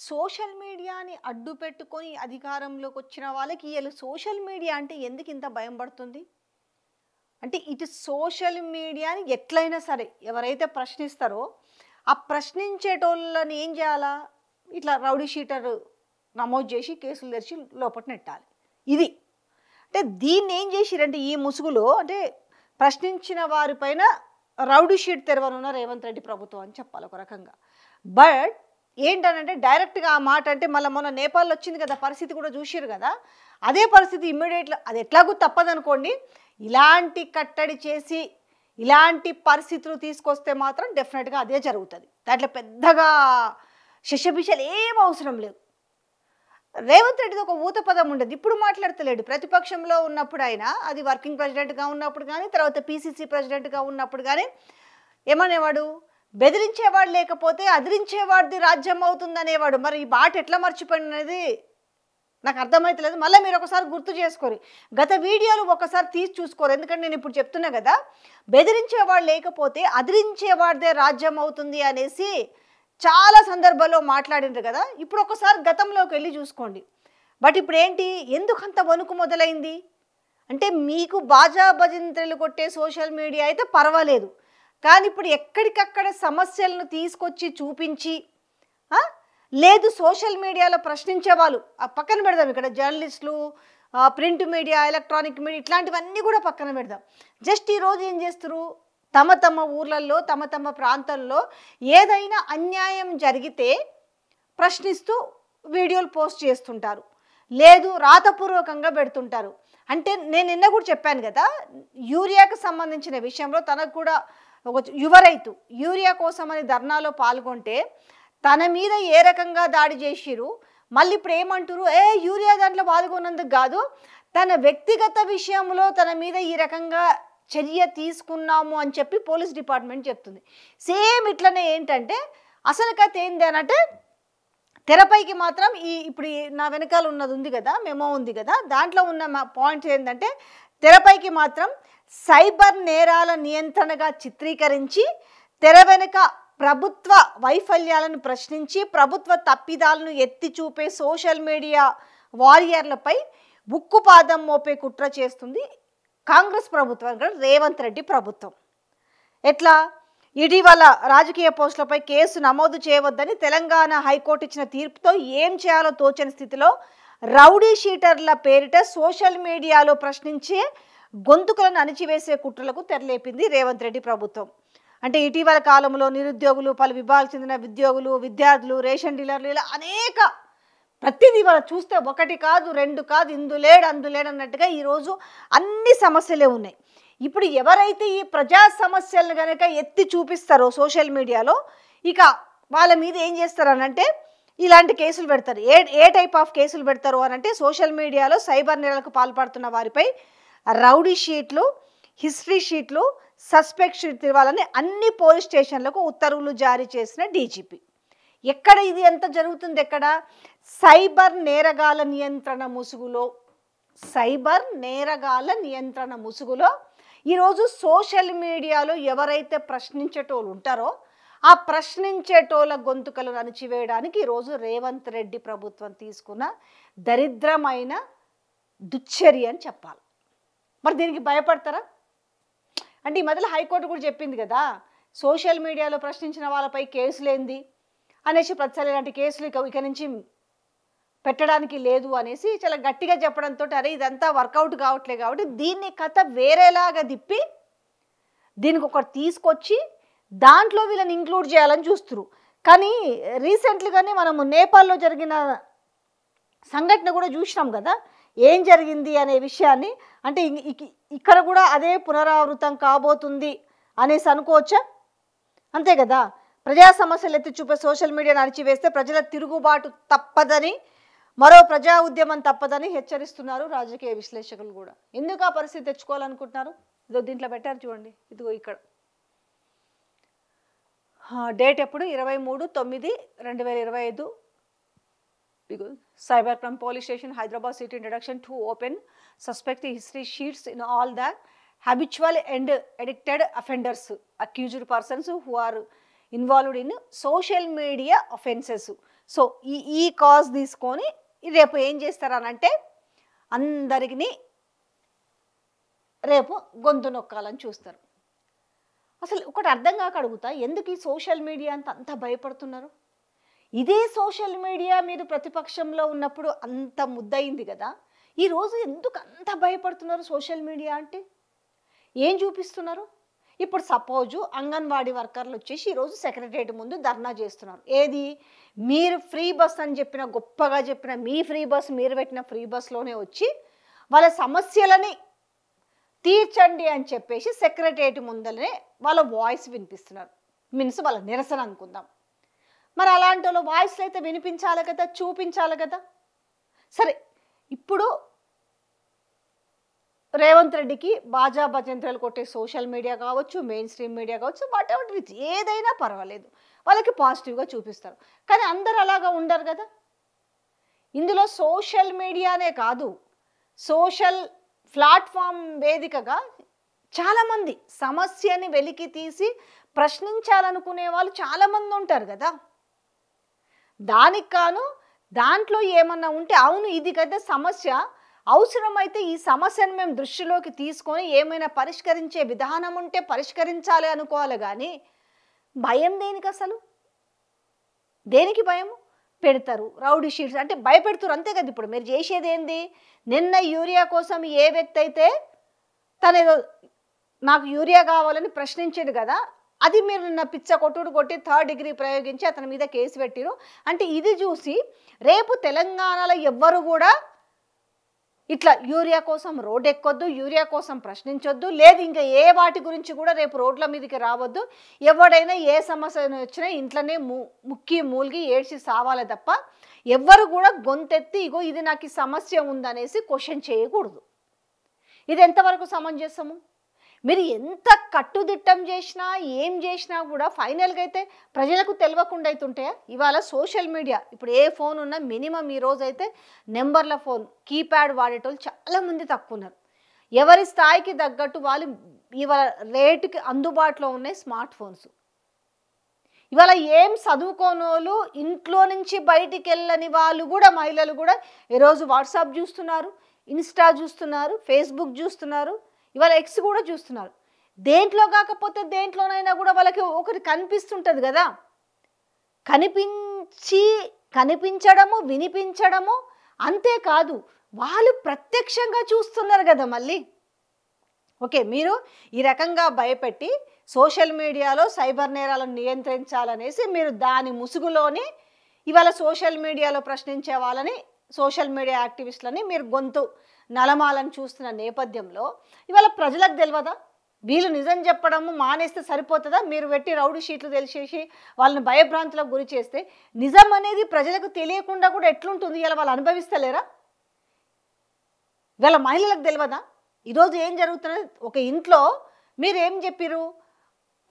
Social మీడియాని అడ్డు పెట్టుకొని అధికారంలోకి వచ్చిన వాళ్ళకి వీళ్ళు సోషల్ మీడియా అంటే ఎందుకు ఇంత భయం పడుతుంది? అంటే ఇటు సోషల్ మీడియాని ఎట్లయినా సరే ఎవరైతే ప్రశ్నిస్తారో ఆ ప్రశ్నించేటోళ్ళని ఏం చేయాలా? ఇట్లా రౌడీ షీటర్ నమోదు చేసి కేసులు తెరిచి లోపల నెట్టాలి. ఇది అంటే దీన్ని ఏం చేసిరంటే ఈ ముసుగులో అంటే ప్రశ్నించిన వారిపైన రౌడీ షీట్ తెరవనున్న రేవంత్ రెడ్డి ప్రభుత్వం అని చెప్పాలి ఒక రకంగా. బట్ ఏంటనంటే డైరెక్ట్గా ఆ మాట అంటే మళ్ళీ మొన్న నేపాల్లో వచ్చింది కదా పరిస్థితి కూడా చూసిరు కదా, అదే పరిస్థితి ఇమ్మీడియట్గా అది ఎట్లాగూ తప్పదనుకోండి. ఇలాంటి కట్టడి చేసి ఇలాంటి పరిస్థితులు తీసుకొస్తే మాత్రం డెఫినెట్గా అదే జరుగుతుంది. దాంట్లో పెద్దగా శిషభిషలు ఏం అవసరం లేవు. రేవంత్ రెడ్డిది ఒక ఊత పదం ఉండదు. ఇప్పుడు మాట్లాడతలేడు. ప్రతిపక్షంలో ఉన్నప్పుడు అయినా అది వర్కింగ్ ప్రెసిడెంట్గా ఉన్నప్పుడు కానీ తర్వాత పీసీసీ ప్రెసిడెంట్గా ఉన్నప్పుడు కానీ ఏమనేవాడు? బెదిరించేవాడు లేకపోతే అదిరించేవాడిది రాజ్యం అవుతుందనేవాడు. మరి ఈ మాట ఎట్లా మర్చిపోయినది నాకు అర్థమైతలేదు. మళ్ళీ మీరు ఒకసారి గుర్తు చేసుకోరు, గత వీడియోలు ఒకసారి తీసి చూసుకోరు. ఎందుకంటే నేను ఇప్పుడు చెప్తున్నా కదా, బెదిరించేవాడు లేకపోతే అదిరించేవాడిదే రాజ్యం అవుతుంది అనేసి చాలా సందర్భాల్లో మాట్లాడినారు కదా. ఇప్పుడు ఒకసారి గతంలోకి వెళ్ళి చూసుకోండి. బట్ ఇప్పుడు ఏంటి, ఎందుకంత వణుకు మొదలైంది అంటే మీకు బాజా భజంత్రులు కొట్టే సోషల్ మీడియా అయితే పర్వాలేదు, కానీ ఇప్పుడు ఎక్కడికక్కడ సమస్యలను తీసుకొచ్చి చూపించి లేదు సోషల్ మీడియాలో ప్రశ్నించే వాళ్ళు పక్కన పెడదాం. ఇక్కడ జర్నలిస్టులు, ప్రింట్ మీడియా, ఎలక్ట్రానిక్ మీడియా ఇట్లాంటివన్నీ కూడా పక్కన పెడదాం. జస్ట్ ఈరోజు ఏం చేస్తారు, తమ తమ ఊర్లలో తమ తమ ప్రాంతాల్లో ఏదైనా అన్యాయం జరిగితే ప్రశ్నిస్తూ వీడియోలు పోస్ట్ చేస్తుంటారు, లేదు రాతపూర్వకంగా పెడుతుంటారు. అంటే నేను నిన్న కూడా చెప్పాను కదా, యూరియాకు సంబంధించిన విషయంలో తనకు కూడా ఒక యువ రైతు యూరియా కోసమని ధర్నాలో పాల్గొంటే తన మీద ఏ రకంగా దాడి చేసిరు, మళ్ళీ ఇప్పుడు ఏమంటారు, యూరియా దాంట్లో పాల్గొన్నందుకు కాదు తన వ్యక్తిగత విషయంలో తన మీద ఈ రకంగా చర్య తీసుకున్నాము అని చెప్పి పోలీస్ డిపార్ట్మెంట్ చెప్తుంది. సేమ్ ఇట్లనే ఏంటంటే అసలు కథ ఏంది అనంటే తెరపైకి మాత్రం ఇప్పుడు నా వెనకాల ఉన్నది ఉంది కదా, మెమో ఉంది కదా, దాంట్లో ఉన్న పాయింట్స్ ఏంటంటే తెరపైకి మాత్రం సైబర్ నేరాల నియంత్రణగా చిత్రీకరించి తెర వెనుక ప్రభుత్వ వైఫల్యాలను ప్రశ్నించి ప్రభుత్వ తప్పిదాలను ఎత్తి చూపే సోషల్ మీడియా వారియర్లపై ఉక్కుపాదం మోపే కుట్ర చేస్తుంది కాంగ్రెస్ ప్రభుత్వం, రేవంత్ రెడ్డి ప్రభుత్వం. ఎట్లా, ఇటీవల రాజకీయ పోస్టులపై కేసు నమోదు చేయవద్దని తెలంగాణ హైకోర్టు ఇచ్చిన తీర్పుతో ఏం చేయాలో తోచని స్థితిలో రౌడీ షీటర్ల పేరిట సోషల్ మీడియాలో ప్రశ్నించే గొంతుకలను అణిచివేసే కుట్రలకు తెరలేపింది రేవంత్ రెడ్డి ప్రభుత్వం. అంటే ఇటీవల కాలంలో నిరుద్యోగులు, పలు విభాగాలకు చెందిన ఉద్యోగులు, విద్యార్థులు, రేషన్ డీలర్లు ఇలా అనేక ప్రతిదీ వాళ్ళు చూస్తే ఒకటి కాదు రెండు కాదు ఇందులేడు అందులేడు అన్నట్టుగా ఈరోజు అన్ని సమస్యలే ఉన్నాయి. ఇప్పుడు ఎవరైతే ఈ ప్రజా సమస్యలను కనుక ఎత్తి చూపిస్తారో సోషల్ మీడియాలో ఇక వాళ్ళ మీద ఏం చేస్తారనంటే ఇలాంటి కేసులు పెడతారు. ఏ టైప్ ఆఫ్ కేసులు పెడతారు అనంటే సోషల్ మీడియాలో సైబర్ నేరాలకు పాల్పడుతున్న వారిపై రౌడీ షీట్లు, హిస్టరీ షీట్లు, సస్పెక్ట్ షీట్ ఇవ్వాలని అన్ని పోలీస్ స్టేషన్లకు ఉత్తర్వులు జారీ చేసిన డీజీపీ. ఎక్కడ ఇది ఎంత జరుగుతుంది, ఎక్కడ సైబర్ నేరగాల నియంత్రణ ముసుగులో ఈరోజు సోషల్ మీడియాలో ఎవరైతే ప్రశ్నించేటోళ్ళు ఉంటారో ఆ ప్రశ్నించేటోళ్ళ గొంతుకలను అణిచివేయడానికి ఈరోజు రేవంత్ రెడ్డి ప్రభుత్వం తీసుకున్న దరిద్రమైన దుశ్చర్య అని చెప్పాలి. మరి దీనికి భయపడతారా? అంటే ఈ మధ్యలో హైకోర్టు కూడా చెప్పింది కదా, సోషల్ మీడియాలో ప్రశ్నించిన వాళ్ళపై కేసులేంది అనేసి ప్రతిసారి ఇలాంటి కేసులు ఇక నుంచి పెట్టడానికి లేదు అనేసి చాలా గట్టిగా చెప్పడంతో అరే ఇదంతా వర్కౌట్ కావట్లేదు కాబట్టి దీన్ని కథ వేరేలాగా తిప్పి దీనికి ఒకటి తీసుకొచ్చి దాంట్లో వీళ్ళని ఇంక్లూడ్ చేయాలని చూస్తున్నారు. కానీ రీసెంట్లీగానే మనము నేపాల్లో జరిగిన సంఘటన కూడా చూసినాం కదా, ఏం జరిగింది అనే విషయాన్ని. అంటే ఇక్కడ కూడా అదే పునరావృతం కాబోతుంది అనేసి అనుకోవచ్చా? అంతే కదా, ప్రజా సమస్యలు ఎత్తి చూపే సోషల్ మీడియాను అణిచివేస్తే ప్రజల తిరుగుబాటు తప్పదని, మరో ప్రజా ఉద్యమం తప్పదని హెచ్చరిస్తున్నారు రాజకీయ విశ్లేషకులు కూడా. ఎందుకు ఆ పరిస్థితి తెచ్చుకోవాలనుకుంటున్నారు? ఇదో దీంట్లో పెట్టారు చూడండి, ఇదిగో ఇక్కడ డేట్ ఎప్పుడు 23/9/2025. Cyber crime police station Hyderabad city introduction to open suspect history sheets in all the habitual and addicted offenders, accused persons who are involved in social media offences. So ఈ కాజ్ తీసుకొని రేపు ఏం చేస్తారనంటే అందరికీ రేపు గొంతు నొక్కాలని చూస్తారు. అసలు ఒకటి అర్థం కాక అడుగుతా, ఎందుకు ఈ సోషల్ మీడియా అంత భయపడుతున్నారు? ఇదే సోషల్ మీడియా మీరు ప్రతిపక్షంలో ఉన్నప్పుడు అంత ముద్దయింది కదా, ఈరోజు ఎందుకు అంత భయపడుతున్నారు? సోషల్ మీడియా అంటే ఏం చూపిస్తున్నారు? ఇప్పుడు సపోజు అంగన్వాడీ వర్కర్లు వచ్చేసి ఈరోజు సెక్రటరియట్ ముందు ధర్నా చేస్తున్నారు. ఏది? మీరు ఫ్రీ బస్ అని చెప్పిన, గొప్పగా చెప్పిన మీ ఫ్రీ బస్, మీరు పెట్టిన ఫ్రీ బస్లోనే వచ్చి వాళ్ళ సమస్యలని తీర్చండి అని చెప్పేసి సెక్రటరియట్ ముందరనే వాళ్ళ వాయిస్ వినిపిస్తున్నారు. మీన్స్ వాళ్ళ నిరసన అనుకుందాం. మరి అలాంటి వాళ్ళ వాయిస్లు అయితే వినిపించాలి కదా, చూపించాలి కదా. సరే, ఇప్పుడు రేవంత్ రెడ్డికి బాజా భజంత్రాలు కొట్టే సోషల్ మీడియా కావచ్చు, మెయిన్ స్ట్రీమ్ మీడియా కావచ్చు, వాట్ ఎవర్ ఇట్ ఏదైనా పర్వాలేదు, వాళ్ళకి పాజిటివ్గా చూపిస్తారు. కానీ అందరు అలాగా ఉండరు కదా. ఇందులో సోషల్ మీడియానే కాదు, సోషల్ ప్లాట్ఫామ్ వేదికగా చాలామంది సమస్యని వెలికి తీసి ప్రశ్నించాలనుకునే వాళ్ళు చాలామంది ఉంటారు కదా. దానికి కాను దాంట్లో ఏమన్నా ఉంటే, అవును ఇది కదా సమస్య, అవసరమైతే ఈ సమస్యను మేము దృష్టిలోకి తీసుకొని ఏమైనా పరిష్కరించే విధానం ఉంటే పరిష్కరించాలి అనుకోవాలి. కానీ భయం దేనికి? అసలు దేనికి భయము? పెడతారు రౌడీ షీట్స్ అంటే భయపెడుతారు, అంతే కదా. ఇప్పుడు మీరు చేసేది ఏంది? నిన్న యూరియా కోసం ఏ వ్యక్తి అయితే తనేదో నాకు యూరియా కావాలని ప్రశ్నించాడు కదా, అది మీరు నిన్న పిచ్చ కొట్టుడు కొట్టి 3rd డిగ్రీ ప్రయోగించి అతని మీద కేసు పెట్టిరు. అంటే ఇది చూసి రేపు తెలంగాణలో ఎవ్వరు కూడా ఇట్లా యూరియా కోసం రోడ్ ఎక్కొద్దు, యూరియా కోసం ప్రశ్నించొద్దు, లేదు ఇంకా ఏ వాటి గురించి కూడా రేపు రోడ్ల మీదకి రావద్దు. ఎవడైనా ఏ సమస్య వచ్చినా ఇంట్లోనే ముక్కి మూలిగి ఏడ్చి సావాలి తప్ప ఎవ్వరు కూడా గొంతెత్తి ఇగో ఇది నాకు ఈ సమస్య ఉందనేసి క్వశ్చన్ చేయకూడదు. ఇది ఎంతవరకు సమంజసము? మీరు ఎంత కట్టుదిట్టం చేసినా ఏం చేసినా కూడా ఫైనల్గా అయితే ప్రజలకు తెలియకుండా అవుతుంటాయా? ఇవాళ సోషల్ మీడియా ఇప్పుడు ఏ ఫోన్ ఉన్నా మినిమం ఈరోజు అయితే నెంబర్ల ఫోన్, కీప్యాడ్ వాడేటోళ్ళు చాలామంది తక్కువ ఉన్నారు. ఎవరి స్థాయికి తగ్గట్టు వాళ్ళు ఇవాళ రేటుకి అందుబాటులో ఉన్నాయి స్మార్ట్ ఫోన్స్. ఇవాళ ఏం చదువుకోనోళ్ళు, ఇంట్లో నుంచి బయటికి వెళ్ళని వాళ్ళు కూడా, మహిళలు కూడా ఈరోజు వాట్సాప్ చూస్తున్నారు, ఇన్స్టా చూస్తున్నారు, ఫేస్బుక్ చూస్తున్నారు, ఇవాళ ఎక్స్ కూడా చూస్తున్నారు. దేంట్లో కాకపోతే దేంట్లోనైనా కూడా వాళ్ళకి ఒకటి కనిపిస్తుంటుంది కదా. కనిపించడము, వినిపించడము, అంతేకాదు వాళ్ళు ప్రత్యక్షంగా చూస్తున్నారు కదా మళ్ళీ. ఓకే, మీరు ఈ రకంగా భయపెట్టి సోషల్ మీడియాలో సైబర్ నేరాలను నియంత్రించాలనేసి మీరు దాని ముసుగులోని ఇవాళ సోషల్ మీడియాలో ప్రశ్నించే వాళ్ళని, సోషల్ మీడియా యాక్టివిస్టులని మీరు గొంతు నలమాలని చూస్తున్న నేపథ్యంలో ఇవాళ ప్రజలకు తెలియదా? వీళ్ళు నిజం చెప్పడము మానేస్తే సరిపోతుందా? మీరు పెట్టి రౌడీ షీట్లు తెలిసేసి వాళ్ళని భయభ్రాంతులకు గురి చేస్తే నిజం అనేది ప్రజలకు తెలియకుండా కూడా ఎట్లుంటుంది? ఇలా వాళ్ళు అనుభవిస్తలేరా? వీళ్ళ మహిళలకు తెలియదా? ఈరోజు ఏం జరుగుతున్నది? ఒక ఇంట్లో మీరు ఏం చెప్పారు?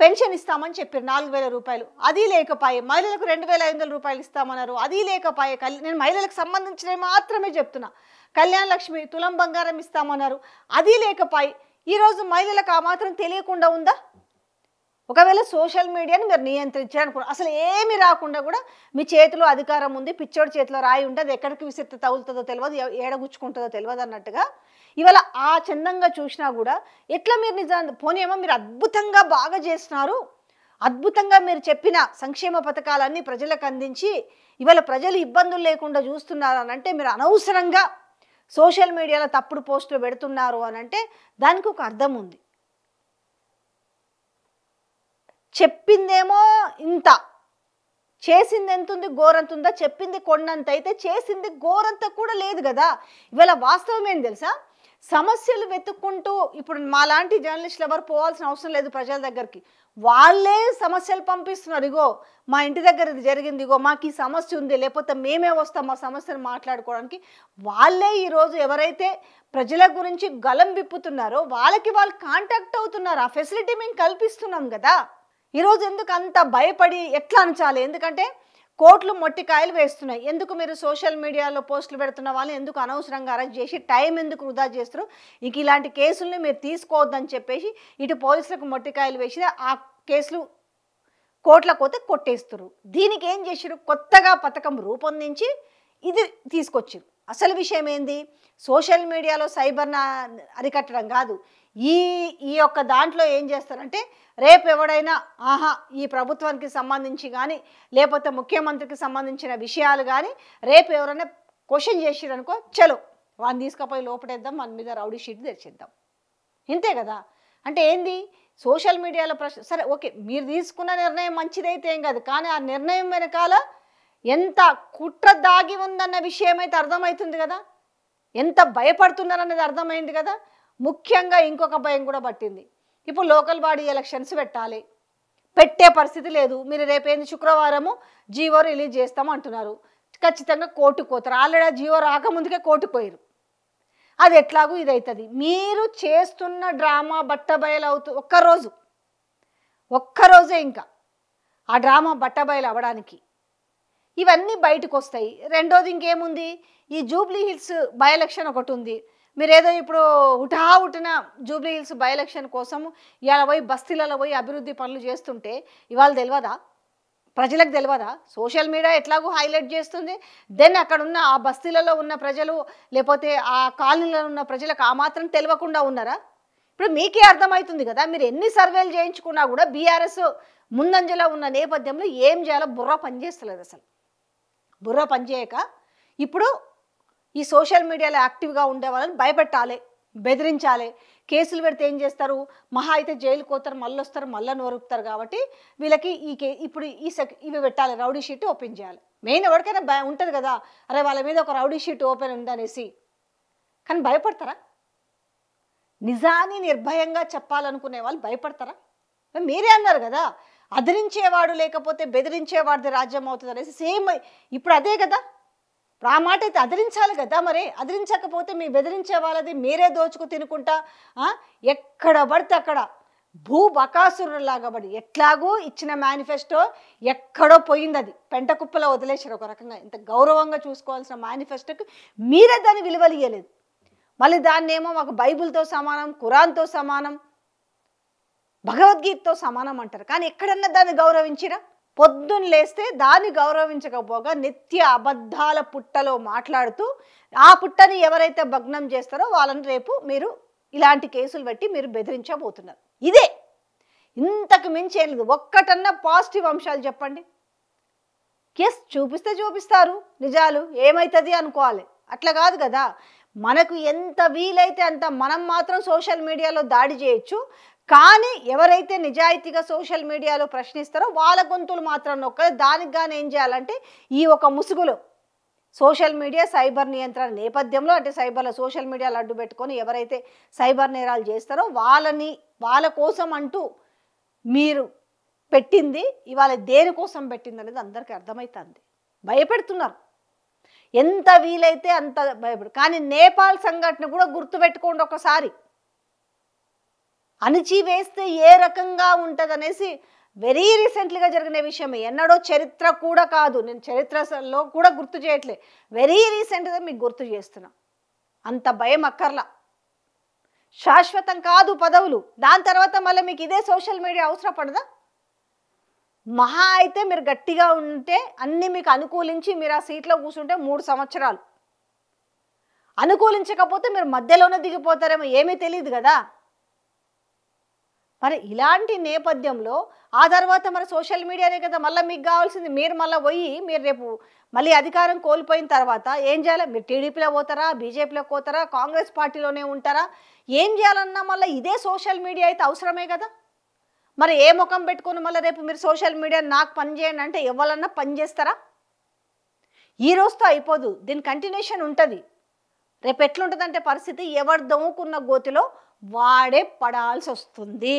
పెన్షన్ ఇస్తామని చెప్పారు 4,000 రూపాయలు, అది లేకపాయే. మహిళలకు 2,500 రూపాయలు ఇస్తామన్నారు, అది లేకపాయే. నేను మహిళలకు సంబంధించినవి మాత్రమే చెప్తున్నా. కళ్యాణ లక్ష్మి తులం బంగారం ఇస్తామన్నారు, అది లేకపాయే. ఈరోజు మహిళలకు ఆ మాత్రం తెలియకుండా ఉందా? ఒకవేళ సోషల్ మీడియాని మీరు నియంత్రించారనుకో, అసలు ఏమి రాకుండా కూడా మీ చేతిలో అధికారం ఉంది, పిచ్చోడి చేతిలో రాయి ఉంటుంది, అది ఎక్కడికి విసిరితే తగులుతుందో తెలియదు, ఏడగుచ్చుకుంటుందో తెలియదు అన్నట్టుగా ఇవాళ ఆ చందంగా చూసినా కూడా ఎట్లా మీరు నిజాన్ని పోనేమో మీరు అద్భుతంగా బాగా చేస్తున్నారు, అద్భుతంగా మీరు చెప్పిన సంక్షేమ పథకాలన్నీ ప్రజలకు అందించి ఇవాళ ప్రజలు ఇబ్బందులు లేకుండా చూస్తున్నారు అని అంటే మీరు అనవసరంగా సోషల్ మీడియాలో తప్పుడు పోస్టులు పెడుతున్నారు అని అంటే దానికి ఒక అర్థం ఉంది. చెప్పిందేమో ఇంత, చేసింది ఎంత ఉంది? గోరంత ఉందా? చెప్పింది కొండంత అయితే చేసింది గోరంత కూడా లేదు కదా. ఇవాళ వాస్తవం ఏం తెలుసా? సమస్యలు వెతుక్కుంటూ ఇప్పుడు మాలాంటి జర్నలిస్టులు ఎవరు పోవాల్సిన అవసరం లేదు ప్రజల దగ్గరికి. వాళ్ళే సమస్యలు పంపిస్తున్నారు. ఇగో మా ఇంటి దగ్గర ఇది జరిగింది, ఇగో మాకు ఈ సమస్య ఉంది, లేకపోతే మేమే వస్తాం మా సమస్యను మాట్లాడుకోవడానికి. వాళ్ళే ఈరోజు ఎవరైతే ప్రజల గురించి గలం విప్పుతున్నారో వాళ్ళకి వాళ్ళు కాంటాక్ట్ అవుతున్నారు. ఆ ఫెసిలిటీ మేము కల్పిస్తున్నాం కదా. ఈరోజు ఎందుకు అంత భయపడి ఎట్లా అనిచాలి? ఎందుకంటే కోట్లు మొట్టికాయలు వేస్తున్నాయి. ఎందుకు మీరు సోషల్ మీడియాలో పోస్టులు పెడుతున్న వాళ్ళని ఎందుకు అనవసరంగా అరెస్ట్ చేసి టైం ఎందుకు వృధా చేస్తారు? ఇంక ఇలాంటి కేసుల్ని మీరు తీసుకోవద్దని చెప్పేసి ఇటు పోలీసులకు మొట్టికాయలు వేసి ఆ కేసులు కోట్ల కోత కొట్టేస్తారు. దీనికి ఏం చేసిరు, కొత్తగా పథకం రూపొందించి ఇది తీసుకొచ్చిరు. అసలు విషయం ఏంది, సోషల్ మీడియాలో సైబర్ని అరికట్టడం కాదు. ఈ ఈ యొక్క దాంట్లో ఏం చేస్తారంటే, రేపు ఎవడైనా ఈ ప్రభుత్వానికి సంబంధించి కానీ లేకపోతే ముఖ్యమంత్రికి సంబంధించిన విషయాలు కానీ రేపు ఎవరైనా క్వశ్చన్ చేసిరనుకో, చలో వాడిని తీసుకుపోయి లోపడేద్దాం, మన మీద రౌడీ షీట్ తెచ్చేద్దాం. ఇంతే కదా. అంటే ఏంది, సోషల్ మీడియాలో సరే ఓకే, మీరు తీసుకున్న నిర్ణయం మంచిదైతే ఏం కాదు, కానీ ఆ నిర్ణయం వెనకాల ఎంత కుట్ర దాగి ఉందన్న విషయం అయితే అర్థమవుతుంది కదా, ఎంత భయపడుతున్నారనేది అర్థమైంది కదా. ముఖ్యంగా ఇంకొక భయం కూడా పట్టింది. ఇప్పుడు లోకల్ బాడీ ఎలక్షన్స్ పెట్టాలి, పెట్టే పరిస్థితి లేదు. మీరు రేపేంది శుక్రవారము జీవో రిలీజ్ చేస్తాం అంటున్నారు, ఖచ్చితంగా కోర్టుకు పోతారు. ఆల్రెడీ జీవో రాకముందుకే కోర్టుకు పోయారు. అది ఎట్లాగూ ఇదవుతుంది. మీరు చేస్తున్న డ్రామా బట్టబయలు ఒక్కరోజే ఇంకా ఆ డ్రామా బట్టబయలు అవ్వడానికి ఇవన్నీ బయటకు వస్తాయి. రెండోది ఇంకేముంది, ఈ జూబ్లీ హిల్స్ బై ఎలక్షన్ ఒకటి ఉంది. మీరేదో ఇప్పుడు ఉఠావుటిన జూబ్లీ హిల్స్ బై ఎలక్షన్ కోసం ఇవాళ పోయి బస్తీలలో పోయి అభివృద్ధి పనులు చేస్తుంటే ఇవాళ తెలియదా, ప్రజలకు తెలియదా? సోషల్ మీడియా ఎట్లాగూ హైలైట్ చేస్తుంది. దెన్ అక్కడ ఉన్న ఆ బస్తీలలో ఉన్న ప్రజలు లేకపోతే ఆ కాలనీలో ఉన్న ప్రజలకు ఆ మాత్రం తెలియకుండా ఉన్నారా? ఇప్పుడు మీకే అర్థమవుతుంది కదా. మీరు ఎన్ని సర్వేలు చేయించుకున్నా కూడా బీఆర్ఎస్ ముందంజలో ఉన్న నేపథ్యంలో ఏం చేయాలో బుర్ర పనిచేస్తలేదు. అసలు బుర్ర పనిచేయక ఇప్పుడు ఈ సోషల్ మీడియాలో యాక్టివ్గా ఉండే వాళ్ళని భయపెట్టాలి, బెదిరించాలి. కేసులు పెడితే ఏం చేస్తారు, మహా అయితే జైలుకి పోతారు, మళ్ళీ వస్తారు, మళ్ళీ నోరుపుతారు. కాబట్టి వీళ్ళకి ఇప్పుడు ఇవి పెట్టాలి, రౌడీ షీట్ ఓపెన్ చేయాలి. మెయిన్ ఎవరికైనా ఉంటుంది కదా, అరే వాళ్ళ మీద ఒక రౌడీ షీట్ ఓపెన్ ఉందనేసి. కానీ భయపడతారా? నిజాన్ని నిర్భయంగా చెప్పాలనుకునే వాళ్ళు భయపడతారా? మీరే అన్నారు కదా, అదిరించేవాడు లేకపోతే బెదిరించేవాడిది రాజ్యం అవుతుంది అనేసి. సేమ్ ఇప్పుడు అదే కదా. ఆ మాట అయితే అదిరించాలి కదా. మరి అదిరించకపోతే మీ బెదిరించే వాళ్ళది మీరే దోచుకు తినుకుంటా ఎక్కడ పడితే అక్కడ బకాసురులాగా పడి ఎట్లాగూ ఇచ్చిన మేనిఫెస్టో ఎక్కడో పోయింది. అది పెంట కుప్పలో వదిలేసారు ఒక రకంగా. ఇంత గౌరవంగా చూసుకోవాల్సిన మేనిఫెస్టోకి మీరే దాన్ని విలువలు ఇవ్వలేదు. మళ్ళీ దాన్ని ఏమో మాకు బైబిల్తో సమానం, ఖురాన్తో సమానం, భగవద్గీతతో సమానం అంటారు. కానీ ఎక్కడన్నా దాన్ని గౌరవించిరా? పొద్దున్న లేస్తే దాన్ని గౌరవించకపోగా నిత్య అబద్ధాల పుట్టలో మాట్లాడుతూ ఆ పుట్టని ఎవరైతే భగ్నం చేస్తారో వాళ్ళని రేపు మీరు ఇలాంటి కేసులు పెట్టి మీరు బెదిరించబోతున్నారు. ఇదే, ఇంతకు మించి ఏం లేదు. ఒక్కటన్నా పాజిటివ్ అంశాలు చెప్పండి. కేసు చూపిస్తారు నిజాలు, ఏమవుతుంది అనుకోవాలి. అట్లా కాదు కదా. మనకు ఎంత వీలైతే అంత మనం మాత్రం సోషల్ మీడియాలో దాడి చేయొచ్చు. కానీ ఎవరైతే నిజాయితీగా సోషల్ మీడియాలో ప్రశ్నిస్తారో వాళ్ళ గొంతులు మాత్రం నొక్కాలి. దానికి కానీ ఏం చేయాలంటే ఈ ఒక ముసుగులో సోషల్ మీడియా సైబర్ నియంత్రణ నేపథ్యంలో, అంటే సైబర్లో సోషల్ మీడియాలో అడ్డు పెట్టుకొని ఎవరైతే సైబర్ నేరాలు చేస్తారో వాళ్ళ కోసం అంటూ మీరు పెట్టింది ఇవాళ దేనికోసం పెట్టింది అనేది అందరికీ అర్థమవుతుంది. భయపెడుతున్నారు ఎంత వీలైతే అంత కానీ నేపాల్ సంఘటన కూడా గుర్తుపెట్టుకోండి ఒకసారి. అణిచివేస్తే ఏ రకంగా ఉంటుంది అనేసి వెరీ రీసెంట్లీగా జరిగిన విషయం. ఎన్నడో చరిత్ర కూడా కాదు, నేను చరిత్రలో కూడా గుర్తు చేయట్లే, వెరీ రీసెంట్గా మీకు గుర్తు చేస్తున్నా. అంత భయం అక్కర్లా. శాశ్వతం కాదు పదవులు. దాని తర్వాత మళ్ళీ మీకు ఇదే సోషల్ మీడియా అవసరపడదా? మహా అయితే మీరు గట్టిగా ఉంటే అన్నీ మీకు అనుకూలించి మీరు ఆ సీట్లో కూర్చుంటే 3 సంవత్సరాలు, అనుకూలించకపోతే మీరు మధ్యలోనే దిగిపోతారేమో, ఏమీ తెలియదు కదా. మరి ఇలాంటి నేపథ్యంలో ఆ తర్వాత మరి సోషల్ మీడియానే కదా మళ్ళీ మీకు కావాల్సింది. మీరు మళ్ళీ పోయి మీరు రేపు మళ్ళీ అధికారం కోల్పోయిన తర్వాత ఏం చేయాలి? మీరు టీడీపీలో పోతారా, బీజేపీలో పోతారా, కాంగ్రెస్ పార్టీలోనే ఉంటారా? ఏం చేయాలన్నా మళ్ళీ ఇదే సోషల్ మీడియా అయితే అవసరమే కదా. మరి ఏ ముఖం పెట్టుకొని మళ్ళీ రేపు మీరు సోషల్ మీడియా నాకు పని చేయండి అంటే ఎవరన్నా పని చేస్తారా? ఈ రోజుతో అయిపోదు, దీని కంటిన్యూషన్ ఉంటుంది. రేపు ఎట్లుంటుందంటే పరిస్థితి, ఎవరు దమ్ముకున్న గోతిలో వాడే పడాల్సి వస్తుంది.